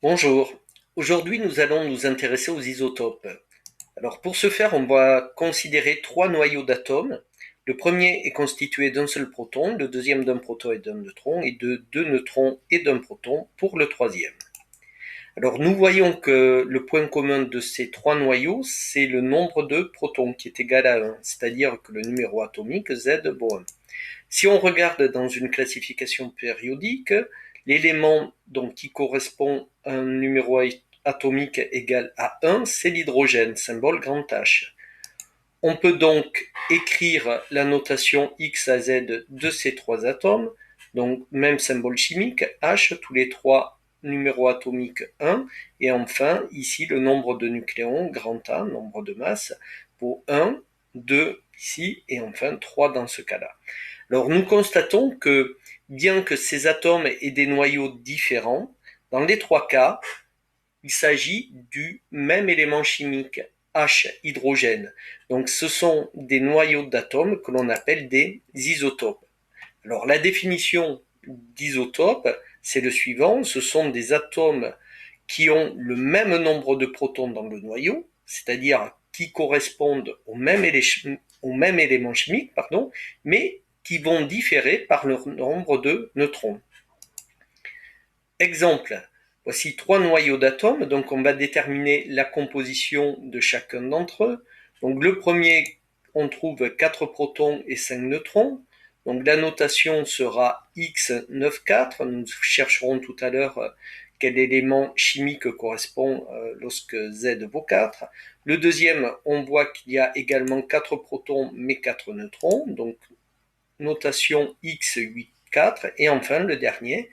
Bonjour, aujourd'hui nous allons nous intéresser aux isotopes. Alors pour ce faire, on va considérer trois noyaux d'atomes. Le premier est constitué d'un seul proton, le deuxième d'un proton et d'un neutron, et de deux neutrons et d'un proton pour le troisième. Alors nous voyons que le point commun de ces trois noyaux, c'est le nombre de protons qui est égal à 1, c'est-à-dire que le numéro atomique Z vaut 1. Si on regarde dans une classification périodique, l'élément qui correspond à un numéro atomique égal à 1, c'est l'hydrogène, symbole grand H. On peut donc écrire la notation X à Z de ces trois atomes, donc même symbole chimique, H, tous les trois numéros atomiques 1, et enfin ici le nombre de nucléons, grand A, nombre de masse, pour 1, 2 ici, et enfin 3 dans ce cas-là. Alors nous constatons que bien que ces atomes aient des noyaux différents, dans les trois cas, il s'agit du même élément chimique, H, hydrogène. Donc ce sont des noyaux d'atomes que l'on appelle des isotopes. Alors la définition d'isotope, c'est le suivant, ce sont des atomes qui ont le même nombre de protons dans le noyau, c'est-à-dire qui correspondent au même élément chimique, mais qui vont différer par leur nombre de neutrons. Exemple, voici trois noyaux d'atomes, donc on va déterminer la composition de chacun d'entre eux. Donc le premier, on trouve 4 protons et 5 neutrons. Donc la notation sera X94. Nous chercherons tout à l'heure quel élément chimique correspond lorsque Z vaut 4. Le deuxième, on voit qu'il y a également 4 protons mais 4 neutrons. Donc notation X84. Et enfin le dernier,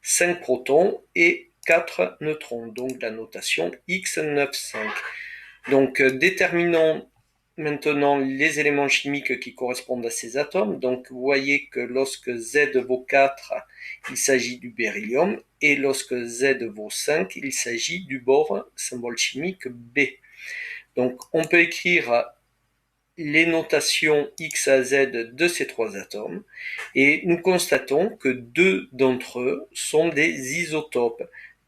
5 protons et 4 neutrons, donc la notation X95. Donc déterminons maintenant les éléments chimiques qui correspondent à ces atomes. Donc vous voyez que lorsque Z vaut 4, il s'agit du beryllium, et lorsque Z vaut 5, il s'agit du bore, symbole chimique B. Donc on peut écrire les notations X à Z de ces trois atomes, et nous constatons que deux d'entre eux sont des isotopes,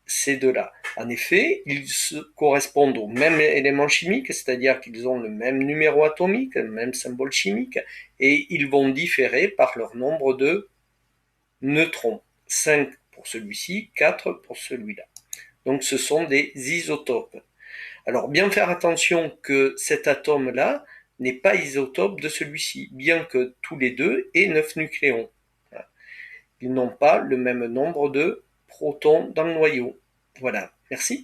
ces deux-là. En effet, ils correspondent au même élément chimique, c'est-à-dire qu'ils ont le même numéro atomique, le même symbole chimique, et ils vont différer par leur nombre de neutrons. 5 pour celui-ci, 4 pour celui-là. Donc ce sont des isotopes. Alors bien faire attention que cet atome-là n'est pas isotope de celui-ci, bien que tous les deux aient 9 nucléons. Ils n'ont pas le même nombre de protons dans le noyau. Voilà, merci.